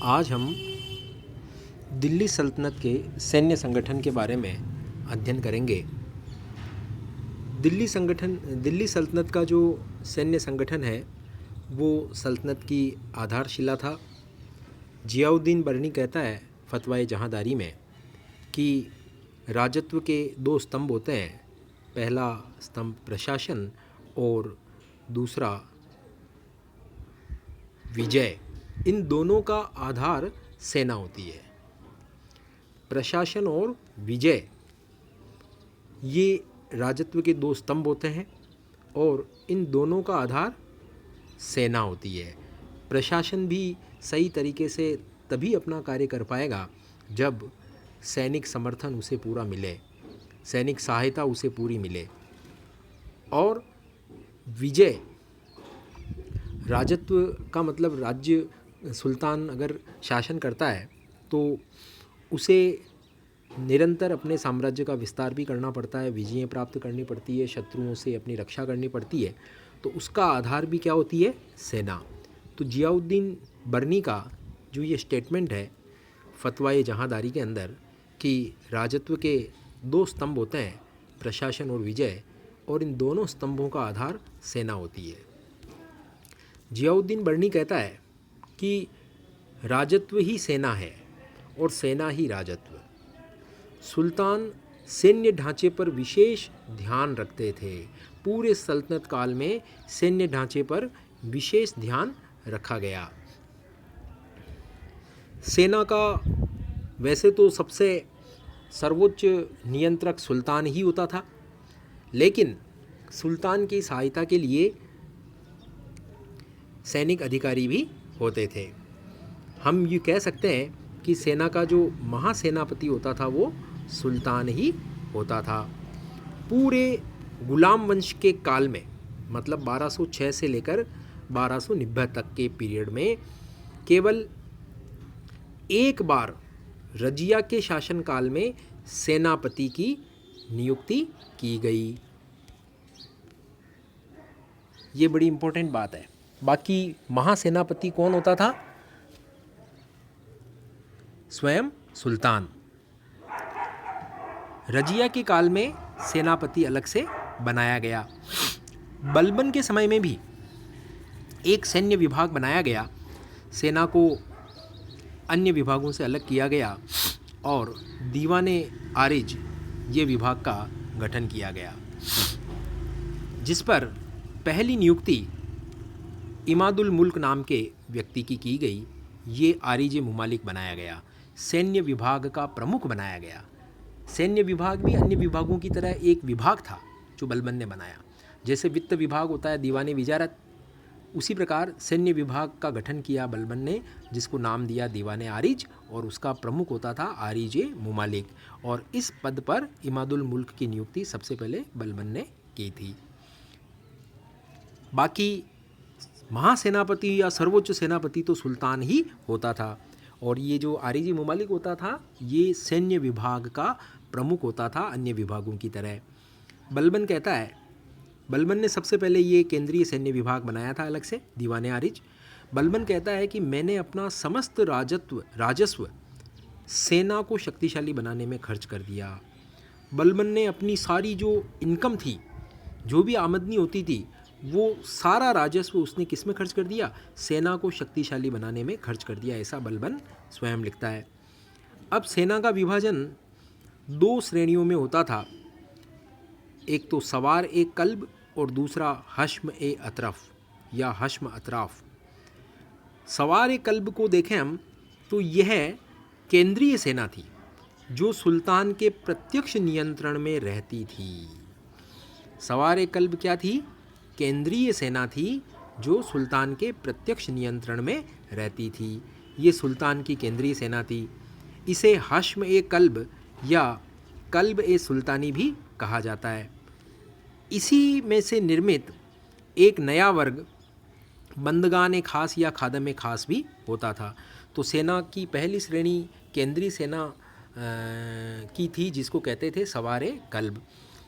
आज हम दिल्ली सल्तनत के सैन्य संगठन के बारे में अध्ययन करेंगे। दिल्ली सल्तनत का जो सैन्य संगठन है वो सल्तनत की आधारशिला था। जियाउद्दीन बर्नी कहता है फतवाए जहांदारी में कि राजत्व के दो स्तंभ होते हैं, पहला स्तंभ प्रशासन और दूसरा विजय। इन दोनों का आधार सेना होती है। प्रशासन और विजय ये राजत्व के दो स्तंभ होते हैं और इन दोनों का आधार सेना होती है। प्रशासन भी सही तरीके से तभी अपना कार्य कर पाएगा जब सैनिक समर्थन उसे पूरा मिले, सैनिक सहायता उसे पूरी मिले। और विजय, राजत्व का मतलब राज्य, सुल्तान अगर शासन करता है तो उसे निरंतर अपने साम्राज्य का विस्तार भी करना पड़ता है, विजयें प्राप्त करनी पड़ती है, शत्रुओं से अपनी रक्षा करनी पड़ती है। तो उसका आधार भी क्या होती है? सेना। तो जियाउद्दीन बर्नी का जो ये स्टेटमेंट है फतवाए जहांदारी के अंदर कि राजत्व के दो स्तंभ होते हैं, प्रशासन और विजय, और इन दोनों स्तंभों का आधार सेना होती है। जियाउद्दीन बर्नी कहता है कि राजत्व ही सेना है और सेना ही राजत्व। सुल्तान सैन्य ढांचे पर विशेष ध्यान रखते थे। पूरे सल्तनत काल में सैन्य ढांचे पर विशेष ध्यान रखा गया। सेना का वैसे तो सबसे सर्वोच्च नियंत्रक सुल्तान ही होता था, लेकिन सुल्तान की सहायता के लिए सैनिक अधिकारी भी होते थे। हम ये कह सकते हैं कि सेना का जो महासेनापति होता था वो सुल्तान ही होता था। पूरे गुलाम वंश के काल में, मतलब 1206 से लेकर 1290 तक के पीरियड में केवल एक बार रजिया के शासनकाल में सेनापति की नियुक्ति की गई। ये बड़ी इंपॉर्टेंट बात है। बाकी महासेनापति कौन होता था? स्वयं सुल्तान। रजिया के काल में सेनापति अलग से बनाया गया। बलबन के समय में भी एक सैन्य विभाग बनाया गया, सेना को अन्य विभागों से अलग किया गया और दीवाने आरिज ये विभाग का गठन किया गया, जिस पर पहली नियुक्ति इमादुल मुल्क नाम के व्यक्ति की गई। ये आरिज मुमालिक बनाया गया, सैन्य विभाग का प्रमुख बनाया गया। सैन्य विभाग भी अन्य विभागों की तरह एक विभाग था जो बलबन ने बनाया। जैसे वित्त विभाग होता है दीवाने विजारत, उसी प्रकार सैन्य विभाग का गठन किया बलबन ने, जिसको नाम दिया दीवाने आरिज, और उसका प्रमुख होता था आरिज मुमालिक। और इस पद पर इमादुल मुल्क की नियुक्ति सबसे पहले बलबन ने की थी। बाकी महासेनापति या सर्वोच्च सेनापति तो सुल्तान ही होता था, और ये जो आरिज मुमालिक होता था ये सैन्य विभाग का प्रमुख होता था अन्य विभागों की तरह। बलबन कहता है, बलबन ने सबसे पहले ये केंद्रीय सैन्य विभाग बनाया था अलग से, दीवाने आरिज। बलबन कहता है कि मैंने अपना समस्त राजस्व सेना को शक्तिशाली बनाने में खर्च कर दिया। बलबन ने अपनी सारी जो इनकम थी, जो भी आमदनी होती थी, वो सारा राजस्व उसने किस में खर्च कर दिया? सेना को शक्तिशाली बनाने में खर्च कर दिया, ऐसा बलबन स्वयं लिखता है। अब सेना का विभाजन दो श्रेणियों में होता था, एक तो सवार ए कल्ब और दूसरा हश्म ए अतरफ या हश्म अतराफ। सवार ए कल्ब को देखें हम तो यह केंद्रीय सेना थी जो सुल्तान के प्रत्यक्ष नियंत्रण में रहती थी। सवार ए कल्ब क्या थी? केंद्रीय सेना थी जो सुल्तान के प्रत्यक्ष नियंत्रण में रहती थी। ये सुल्तान की केंद्रीय सेना थी। इसे हश्म ए कल्ब या कल्ब ए सुल्तानी भी कहा जाता है। इसी में से निर्मित एक नया वर्ग बंदगान ए खास या खादम ए खास भी होता था। तो सेना की पहली श्रेणी केंद्रीय सेना की थी, जिसको कहते थे सवार ए कल्ब।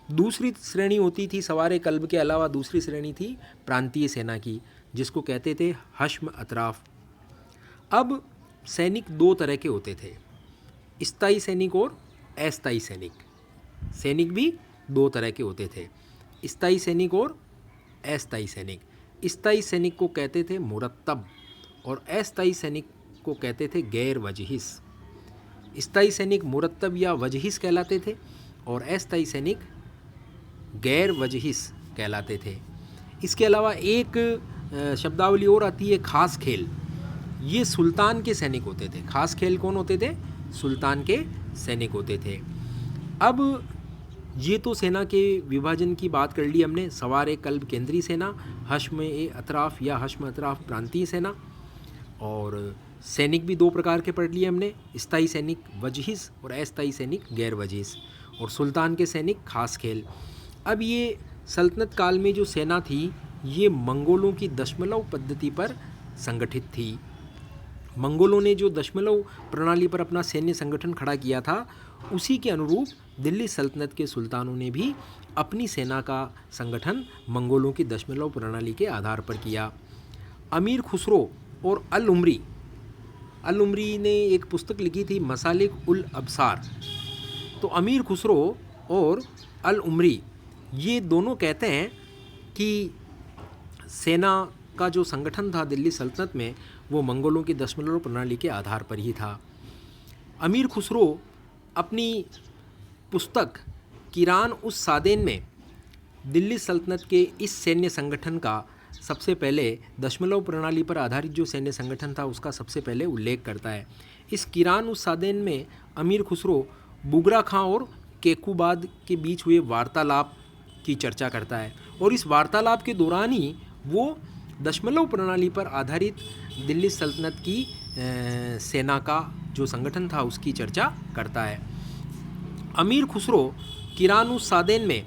दूसरी श्रेणी होती थी सवार कल्ब के अलावा, दूसरी श्रेणी थी प्रांतीय सेना की, जिसको कहते थे हश्म अतराफ। अब सैनिक दो तरह के होते थे, स्थायी सैनिक और अस्थायी सैनिक। सैनिक भी दो तरह के होते थे, स्थायी सैनिक और अस्थायी सैनिक। स्थायी सैनिक को कहते थे मुरत्तब और अस्थायी सैनिक को कहते थे गैर वजहिस। स्थायी सैनिक मुरत्तब या वजहिस कहलाते थे और अस्थायी सैनिक गैर वजहिस कहलाते थे। इसके अलावा एक शब्दावली और आती है, खास खेल। ये सुल्तान के सैनिक होते थे। खास खेल कौन होते थे? सुल्तान के सैनिक होते थे। अब ये तो सेना के विभाजन की बात कर ली हमने। सवार कल्ब केंद्रीय सेना, हश्म अतराफ या हश्म अतराफ प्रांतीय सेना, और सैनिक भी दो प्रकार के पढ़ लिए हमने, स्थायी सैनिक वजहिस और अस्थायी सैनिक गैर वजहिस, और सुल्तान के सैनिक खास खेल। अब ये सल्तनत काल में जो सेना थी ये मंगोलों की दशमलव पद्धति पर संगठित थी। मंगोलों ने जो दशमलव प्रणाली पर अपना सैन्य संगठन खड़ा किया था उसी के अनुरूप दिल्ली सल्तनत के सुल्तानों ने भी अपनी सेना का संगठन मंगोलों की दशमलव प्रणाली के आधार पर किया। अमीर खुसरो और अल उमरी ने एक पुस्तक लिखी थी, मसालिक उल अबसार। तो अमीर खुसरो और अल उमरी ये दोनों कहते हैं कि सेना का जो संगठन था दिल्ली सल्तनत में वो मंगोलों की दशमलव प्रणाली के आधार पर ही था। अमीर खुसरो अपनी पुस्तक किरान उस सादेन में दिल्ली सल्तनत के इस सैन्य संगठन का सबसे पहले दशमलव प्रणाली पर आधारित जो सैन्य संगठन था उसका सबसे पहले उल्लेख करता है। इस किरान उस सादेन में अमीर खुसरो बुगरा खां और केकूबाद के बीच हुए वार्तालाप की चर्चा करता है, और इस वार्तालाप के दौरान ही वो दशमलव प्रणाली पर आधारित दिल्ली सल्तनत की सेना का जो संगठन था उसकी चर्चा करता है। अमीर खुसरो किरान उस सादेन में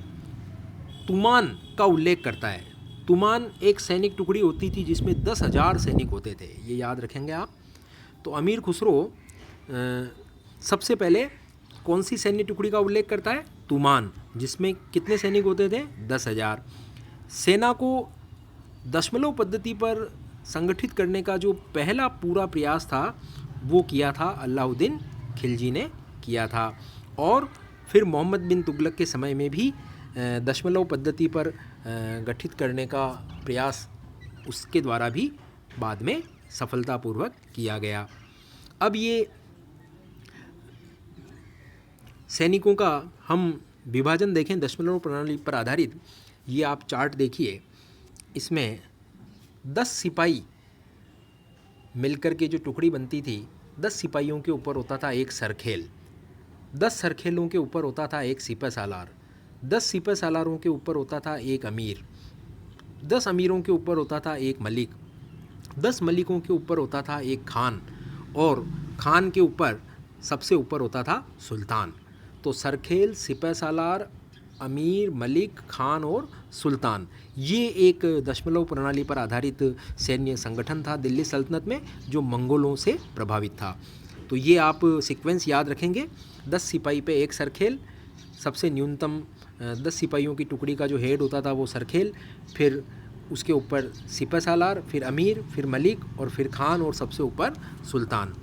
तुमान का उल्लेख करता है। तुमान एक सैनिक टुकड़ी होती थी जिसमें 10,000 सैनिक होते थे, ये याद रखेंगे आप। तो अमीर खुसरो सबसे पहले कौन सी सैन्य टुकड़ी का उल्लेख करता है? तुमान, जिसमें कितने सैनिक होते थे? 10,000। सेना को दशमलव पद्धति पर संगठित करने का जो पहला पूरा प्रयास था वो किया था अलाउद्दीन खिलजी ने किया था, और फिर मोहम्मद बिन तुगलक के समय में भी दशमलव पद्धति पर गठित करने का प्रयास उसके द्वारा भी बाद में सफलतापूर्वक किया गया। अब ये सैनिकों का हम विभाजन देखें दशमलव प्रणाली पर आधारित, ये आप चार्ट देखिए, इसमें 10 सिपाही मिलकर के जो टुकड़ी बनती थी, 10 सिपाहियों के ऊपर होता था एक सरखेल, 10 सरखेलों के ऊपर होता था एक सिपह सालार, 10 सिपह सालारों के ऊपर होता था एक अमीर, 10 अमीरों के ऊपर होता था एक मलिक, 10 मलिकों के ऊपर होता था एक खान, और खान के ऊपर सबसे ऊपर होता था सुल्तान। तो सरखेल, सिपह सालार, अमीर, मलिक, खान और सुल्तान, ये एक दशमलव प्रणाली पर आधारित सैन्य संगठन था दिल्ली सल्तनत में जो मंगोलों से प्रभावित था। तो ये आप सीक्वेंस याद रखेंगे, 10 सिपाही पे एक सरखेल, सबसे न्यूनतम 10 सिपाहियों की टुकड़ी का जो हेड होता था वो सरखेल, फिर उसके ऊपर सिपह सालार, फिर अमीर, फिर मलिक और फिर खान और सबसे ऊपर सुल्तान।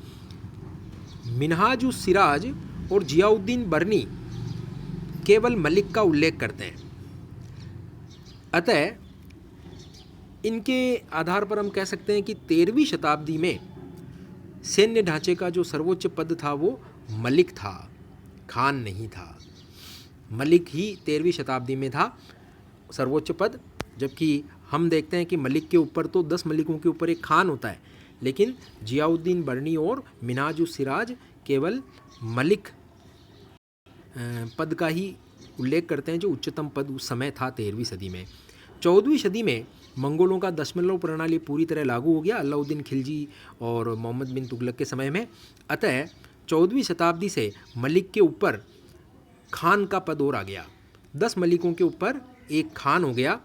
मिनहाज उस सिराज और जियाउद्दीन बर्नी केवल मलिक का उल्लेख करते हैं, अतः इनके आधार पर हम कह सकते हैं कि 13वीं शताब्दी में सैन्य ढांचे का जो सर्वोच्च पद था वो मलिक था, खान नहीं था। मलिक ही 13वीं शताब्दी में था सर्वोच्च पद, जबकि हम देखते हैं कि मलिक के ऊपर तो 10 मलिकों के ऊपर एक खान होता है, लेकिन जियाउद्दीन बर्नी और मिनहाज उस सिराज केवल मलिक पद का ही उल्लेख करते हैं, जो उच्चतम पद उस समय था 13वीं सदी में। 14वीं सदी में मंगोलों का दशमलव प्रणाली पूरी तरह लागू हो गया अलाउद्दीन खिलजी और मोहम्मद बिन तुगलक के समय में, अतः 14वीं शताब्दी से मलिक के ऊपर खान का पद और आ गया, 10 मलिकों के ऊपर एक खान हो गया।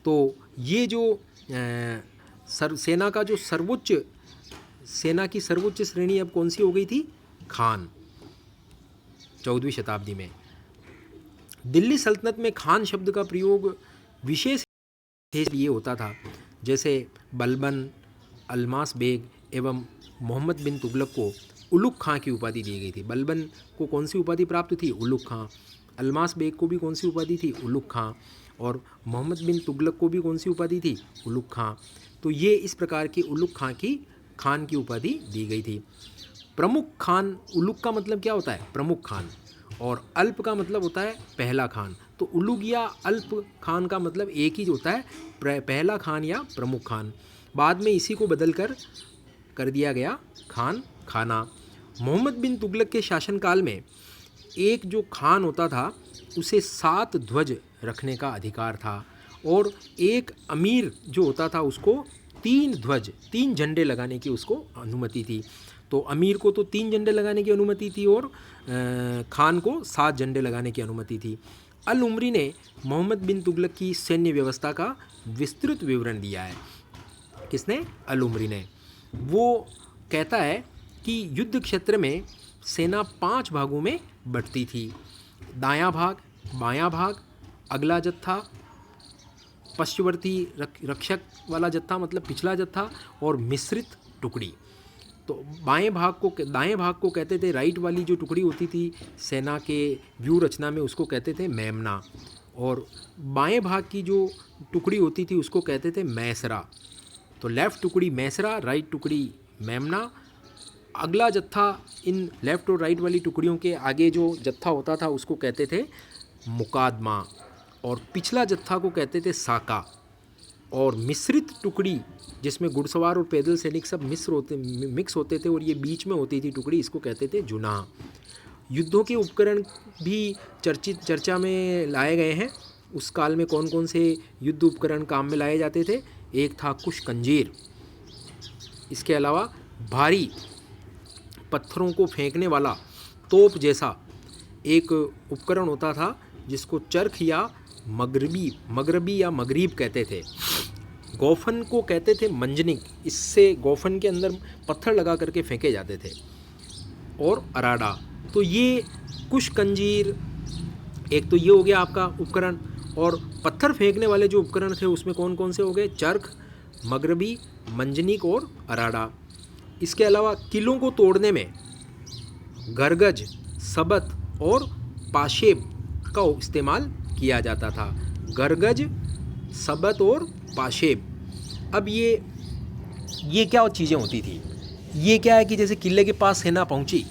तो ये जो सेना का जो सेना की सर्वोच्च श्रेणी अब कौन सी हो गई थी? खान। 14वीं शताब्दी में दिल्ली सल्तनत में खान शब्द का प्रयोग विशेष ये होता था, जैसे बलबन, अलमास बेग एवं मोहम्मद बिन तुगलक को उलुग खां की उपाधि दी गई थी। बलबन को कौन सी उपाधि प्राप्त थी? उलुग खां। अल्मास बेग को भी कौन सी उपाधि थी? उलुग खां। और मोहम्मद बिन तुगलक को भी कौन सी उपाधि थी? उलुग खां। तो ये इस प्रकार की उलुग खान की उपाधि दी गई थी। प्रमुख खान, उलुग का मतलब क्या होता है? प्रमुख खान। और अल्प का मतलब होता है पहला खान। तो उलुग या अल्प खान का मतलब एक ही होता है, पहला खान या प्रमुख खान। बाद में इसी को बदल कर दिया गया खान खाना। मोहम्मद बिन तुगलक के शासनकाल में एक जो खान होता था उसे 7 ध्वज रखने का अधिकार था, और एक अमीर जो होता था उसको 3 झंडे लगाने की उसको अनुमति थी। तो अमीर को तो 3 झंडे लगाने की अनुमति थी और खान को 7 झंडे लगाने की अनुमति थी। अल उमरी ने मोहम्मद बिन तुगलक की सैन्य व्यवस्था का विस्तृत विवरण दिया है। किसने? अल उमरी ने। वो कहता है कि युद्ध क्षेत्र में सेना 5 भागों में बंटती थी। दायां भाग, बायां भाग, अगला जत्था, पश्चवर्ती रक्षक वाला जत्था मतलब पिछला जत्था, और मिश्रित टुकड़ी। तो दाएं भाग को कहते थे, राइट वाली जो टुकड़ी होती थी सेना के व्यूह रचना में उसको कहते थे मेमना, और बाएं भाग की जो टुकड़ी होती थी उसको कहते थे मैसरा। तो लेफ़्ट टुकड़ी मैसरा, राइट टुकड़ी मेमना। अगला जत्था, इन लेफ़्ट और राइट वाली टुकड़ियों के आगे जो जत्था होता था उसको कहते थे मुकादमा, और पिछला जत्था को कहते थे साका। और मिश्रित टुकड़ी जिसमें घुड़सवार और पैदल सैनिक सब मिक्स होते थे और ये बीच में होती थी टुकड़ी, इसको कहते थे जुनाह। युद्धों के उपकरण भी चर्चा में लाए गए हैं। उस काल में कौन कौन से युद्ध उपकरण काम में लाए जाते थे? एक था कुश कंजीर। इसके अलावा भारी पत्थरों को फेंकने वाला तोप जैसा एक उपकरण होता था जिसको चरख या मगरबी या मगरीब कहते थे। गोफन को कहते थे मंजनिक, इससे गोफन के अंदर पत्थर लगा करके फेंके जाते थे। और अराडा। तो ये कुश कंजीर, एक तो ये हो गया आपका उपकरण। और पत्थर फेंकने वाले जो उपकरण थे उसमें कौन कौन से हो गए? चरख, मगरबी, मंजनिक और अराडा। इसके अलावा किलों को तोड़ने में गरगज, सबत और पाशेब का इस्तेमाल किया जाता था। गरगज, सबत और पाशेब। अब ये क्या चीज़ें होती थी? ये क्या है कि जैसे किले के पास सेना पहुंची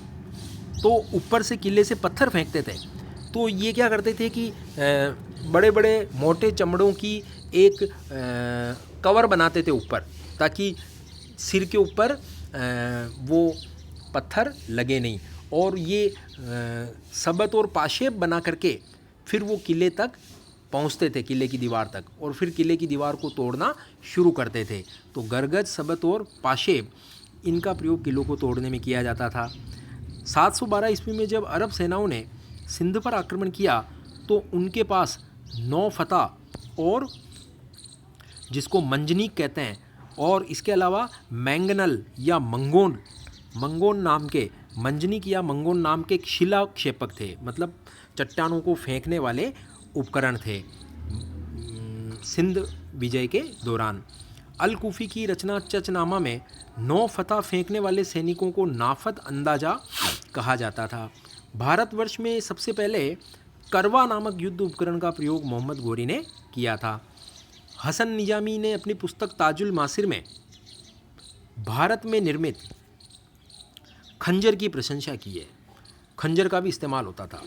तो ऊपर से किले से पत्थर फेंकते थे। तो ये क्या करते थे कि बड़े बड़े मोटे चमड़ों की एक कवर बनाते थे ऊपर, ताकि सिर के ऊपर वो पत्थर लगे नहीं। और ये सबत और पाशेब बना करके फिर वो किले तक पहुंचते थे, किले की दीवार तक, और फिर किले की दीवार को तोड़ना शुरू करते थे। तो गरगज, सबत और पाशेब, इनका प्रयोग किलों को तोड़ने में किया जाता था। 712 ईस्वी में जब अरब सेनाओं ने सिंध पर आक्रमण किया तो उनके पास 9 फतह और जिसको मंजनीक कहते हैं, और इसके अलावा मैंगनल या मंगोन नाम के, मंजनीक या मंगोन नाम के शिलाक्षेपक थे, मतलब चट्टानों को फेंकने वाले उपकरण थे सिंध विजय के दौरान। अल कूफी की रचना चचनामा में 9 फतह फेंकने वाले सैनिकों को नाफत अंदाजा कहा जाता था। भारतवर्ष में सबसे पहले करवा नामक युद्ध उपकरण का प्रयोग मोहम्मद गोरी ने किया था। हसन निजामी ने अपनी पुस्तक ताजुल मासिर में भारत में निर्मित खंजर की प्रशंसा की है। खंजर का भी इस्तेमाल होता था।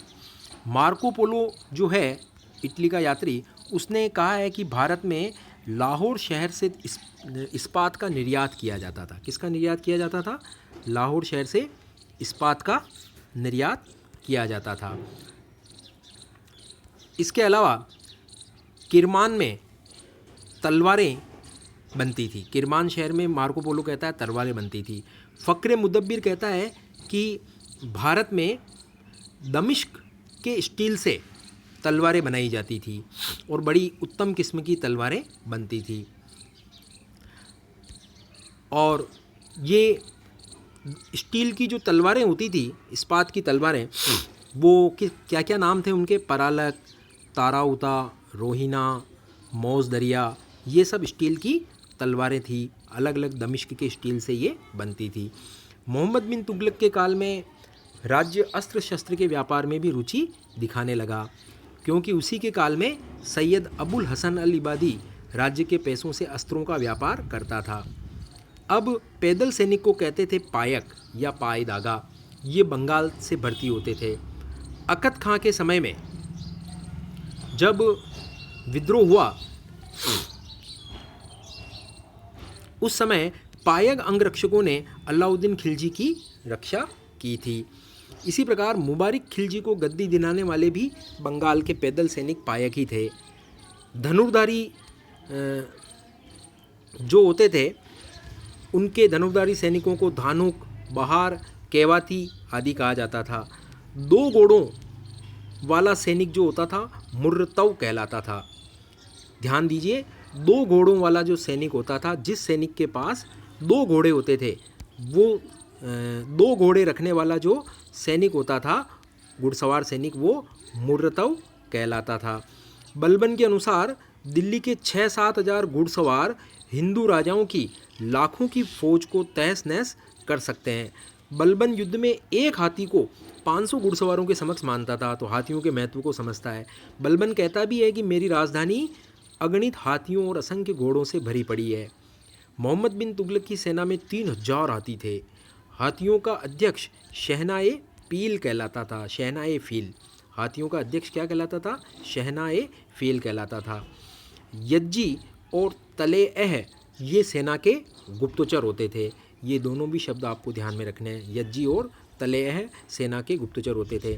मार्को पोलो जो है इटली का यात्री, उसने कहा है कि भारत में लाहौर शहर से इस्पात का निर्यात किया जाता था। किसका निर्यात किया जाता था? लाहौर शहर से इस्पात का निर्यात किया जाता था। इसके अलावा किरमान में तलवारें बनती थी। किरमान शहर में मार्को पोलो कहता है तलवारें बनती थी। फ़क्र मुदब्बिर कहता है कि भारत में दमिश्क के स्टील से तलवारें बनाई जाती थी और बड़ी उत्तम किस्म की तलवारें बनती थी। और ये स्टील की जो तलवारें होती थी, इस्पात की तलवारें, वो क्या क्या नाम थे उनके? परालक, ताराउता, रोहिना, मौज दरिया, ये सब स्टील की तलवारें थी। अलग अलग दमिश्क के स्टील से ये बनती थी। मोहम्मद बिन तुगलक के काल में राज्य अस्त्र शस्त्र के व्यापार में भी रुचि दिखाने लगा, क्योंकि उसी के काल में सैयद अबुल हसन अल इबादी राज्य के पैसों से अस्त्रों का व्यापार करता था। अब पैदल सैनिक को कहते थे पायक या पायदागा। ये बंगाल से भर्ती होते थे। अकत खां के समय में जब विद्रोह हुआ, उस समय पायक अंगरक्षकों ने अलाउद्दीन खिलजी की रक्षा की थी। इसी प्रकार मुबारिक खिलजी को गद्दी दिलाने वाले भी बंगाल के पैदल सैनिक पायक ही थे। धनुर्धारी जो होते थे, उनके धनुर्धारी सैनिकों को धानुक, बहार, केवाती आदि कहा जाता था। 2 घोड़ों वाला सैनिक जो होता था मुर्रतव कहलाता था। ध्यान दीजिए, 2 घोड़ों वाला जो सैनिक होता था, जिस सैनिक के पास 2 घोड़े होते थे, वो 2 घोड़े रखने वाला जो सैनिक होता था, घुड़सवार सैनिक, वो मुर्रतव कहलाता था। बलबन के अनुसार दिल्ली के 6-7 हज़ार घुड़सवार हिंदू राजाओं की लाखों की फौज को तहस नहस कर सकते हैं। बलबन युद्ध में एक हाथी को 500 घुड़सवारों के समक्ष मानता था, तो हाथियों के महत्व को समझता है। बलबन कहता भी है कि मेरी राजधानी अगणित हाथियों और असंख्य घोड़ों से भरी पड़ी है। मोहम्मद बिन तुगलक की सेना में 3000 हाथी थे। हाथियों का अध्यक्ष शहनाए पील कहलाता था। शहनाए फील, हाथियों का अध्यक्ष क्या कहलाता था? शहनाए फील कहलाता था। यज्जी और तलेअह ये सेना के गुप्तचर होते थे। ये दोनों भी शब्द आपको ध्यान में रखने हैं। यज्जी और तलेअह सेना के गुप्तचर होते थे।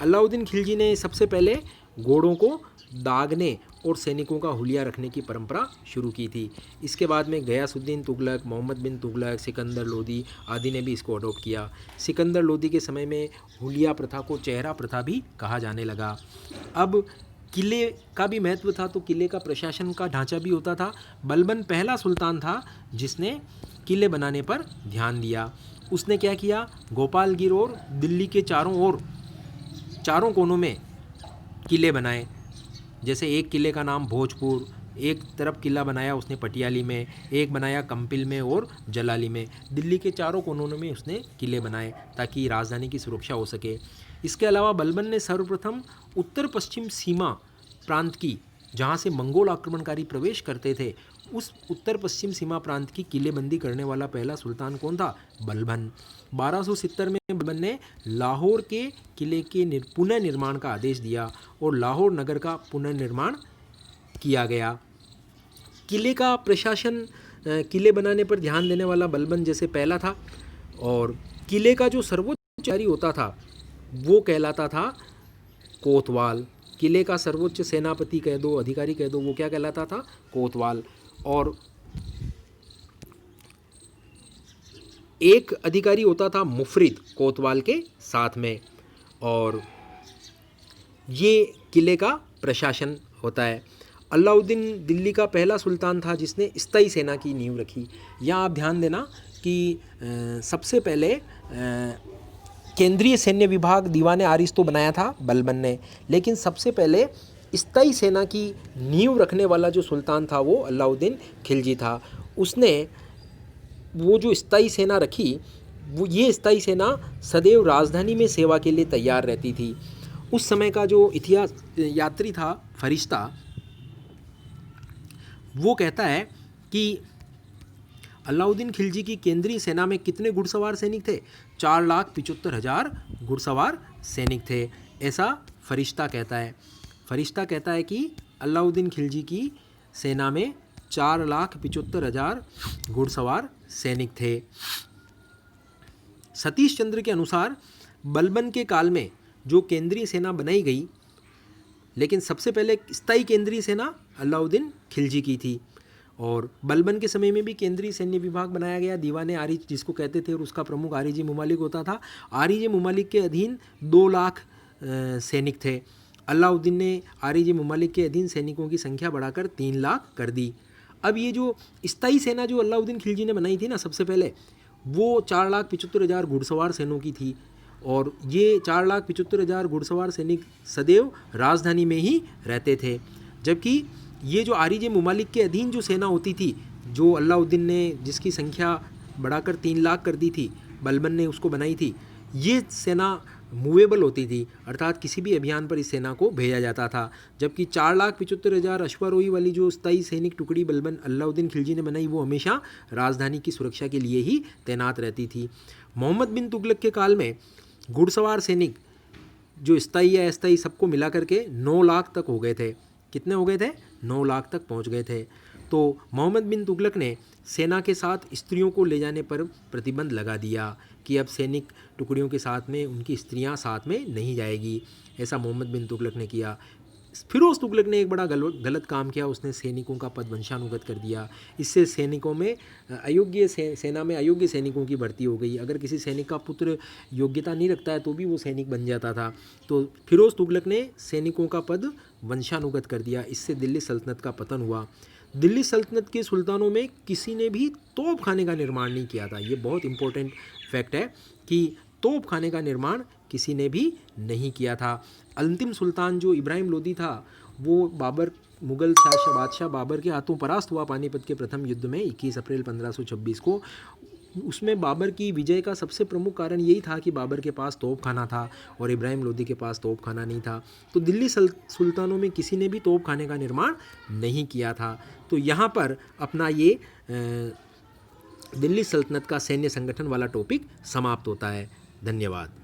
अलाउद्दीन खिलजी ने सबसे पहले घोड़ों को दागने और सैनिकों का हुलिया रखने की परंपरा शुरू की थी। इसके बाद में गयासुद्दीन तुगलक, मोहम्मद बिन तुगलक, सिकंदर लोदी आदि ने भी इसको अडॉप्ट किया। सिकंदर लोदी के समय में हुलिया प्रथा को चेहरा प्रथा भी कहा जाने लगा। अब किले का भी महत्व था, तो किले का प्रशासन का ढांचा भी होता था। बलबन पहला सुल्तान था जिसने किले बनाने पर ध्यान दिया। उसने क्या किया? गोपालगिर और दिल्ली के चारों कोनों में किले बनाए। जैसे एक किले का नाम भोजपुर, एक तरफ किला बनाया उसने पटियाली में, एक बनाया कंपिल में और जलाली में। दिल्ली के चारों कोनों में उसने किले बनाए ताकि राजधानी की सुरक्षा हो सके। इसके अलावा बलबन ने सर्वप्रथम उत्तर पश्चिम सीमा प्रांत की, जहाँ से मंगोल आक्रमणकारी प्रवेश करते थे, उस उत्तर पश्चिम सीमा प्रांत की किलेबंदी करने वाला पहला सुल्तान कौन था? बलबन। 1270 में बलबन ने लाहौर के किले के पुनर्निर्माण का आदेश दिया और लाहौर नगर का पुनर्निर्माण किया गया। किले का प्रशासन, किले बनाने पर ध्यान देने वाला बलबन जैसे पहला था। और किले का जो सर्वोच्च अधिकारी होता था वो कहलाता था कोतवाल। किले का सर्वोच्च सेनापति कह दो, अधिकारी कह दो, वो क्या कहलाता था? कोतवाल। और एक अधिकारी होता था मुफरिद कोतवाल के साथ में, और ये किले का प्रशासन होता है। अलाउद्दीन दिल्ली का पहला सुल्तान था जिसने स्थायी सेना की नींव रखी। यहाँ आप ध्यान देना कि सबसे पहले केंद्रीय सैन्य विभाग दीवाने आरिस तो बनाया था बलबन ने, लेकिन सबसे पहले स्थायी सेना की नींव रखने वाला जो सुल्तान था वो अलाउद्दीन खिलजी था। उसने वो जो स्थायी सेना रखी, वो ये स्थायी सेना सदैव राजधानी में सेवा के लिए तैयार रहती थी। उस समय का जो इतिहास यात्री था फरिश्ता, वो कहता है कि अलाउद्दीन खिलजी की केंद्रीय सेना में कितने घुड़सवार सैनिक थे? 4,75,000 घुड़सवार सैनिक थे, ऐसा फरिश्ता कहता है। फरिश्ता कहता है कि अलाउद्दीन खिलजी की सेना में 4,75,000 घुड़सवार सैनिक थे। सतीश चंद्र के अनुसार बलबन के काल में जो केंद्रीय सेना बनाई गई, लेकिन सबसे पहले स्थायी केंद्रीय सेना अलाउद्दीन खिलजी की थी। और बलबन के समय में भी केंद्रीय सैन्य विभाग बनाया गया, दीवाने आरिज जिसको कहते थे, और उसका प्रमुख आरिजी मुमालिक होता था। आरिजी मुमालिक के अधीन 2 लाख सैनिक थे। अलाउद्दीन ने आरिजी मुमालिक के अधीन सैनिकों की संख्या बढ़ाकर 3 लाख कर दी। अब ये जो स्थायी सेना जो अलाउद्दीन खिलजी ने बनाई थी ना सबसे पहले, वो 4,75,000 घुड़सवार सैनिकों की थी। और ये 4,75,000 घुड़सवार सैनिक सदैव राजधानी में ही रहते थे। जबकि ये जो आरिजे मुमालिक के अधीन जो सेना होती थी, जो अलाउद्दीन ने जिसकी संख्या बढ़ाकर 3 लाख कर दी थी, बलबन ने उसको बनाई थी, ये सेना मूवेबल होती थी, अर्थात किसी भी अभियान पर इस सेना को भेजा जाता था। जबकि 4,75,000 अश्वारोही वाली जो स्थायी सैनिक टुकड़ी बलबन अलाउद्दीन खिलजी ने बनाई, वो हमेशा राजधानी की सुरक्षा के लिए ही तैनात रहती थी। मोहम्मद बिन तुगलक के काल में घुड़सवार सैनिक जो स्थायी या अस्थायी सबको मिला करके 9 लाख तक हो गए थे। कितने हो गए थे? 9 लाख तक पहुंच गए थे। तो मोहम्मद बिन तुगलक ने सेना के साथ स्त्रियों को ले जाने पर प्रतिबंध लगा दिया कि अब सैनिक टुकड़ियों के साथ में उनकी स्त्रियां साथ में नहीं जाएगी। ऐसा मोहम्मद बिन तुगलक ने किया। फिरोज तुगलक ने एक बड़ा गलत काम किया, उसने सैनिकों का पद वंशानुगत कर दिया। इससे सैनिकों में सेना में अयोग्य सैनिकों की भर्ती हो गई। अगर किसी सैनिक का पुत्र योग्यता नहीं रखता है तो भी वो सैनिक बन जाता था। तो फिरोज तुगलक ने सैनिकों का पद वंशानुगत कर दिया। इससे दिल्ली सल्तनत का पतन हुआ। दिल्ली सल्तनत के सुल्तानों में किसी ने भी तोप खाने का निर्माण नहीं किया था। ये बहुत इंपॉर्टेंट फैक्ट है कि तोप खाने का निर्माण किसी ने भी नहीं किया था। अंतिम सुल्तान जो इब्राहिम लोदी था, वो मुगल बादशाह बाबर के हाथों परास्त हुआ पानीपत के प्रथम युद्ध में 21 अप्रैल 1526 को। उसमें बाबर की विजय का सबसे प्रमुख कारण यही था कि बाबर के पास तोप खाना था और इब्राहिम लोदी के पास तोप खाना नहीं था। तो दिल्ली सुल्तानों में किसी ने भी तोप खाने का निर्माण नहीं किया था। तो यहाँ पर अपना ये दिल्ली सल्तनत का सैन्य संगठन वाला टॉपिक समाप्त होता है। धन्यवाद।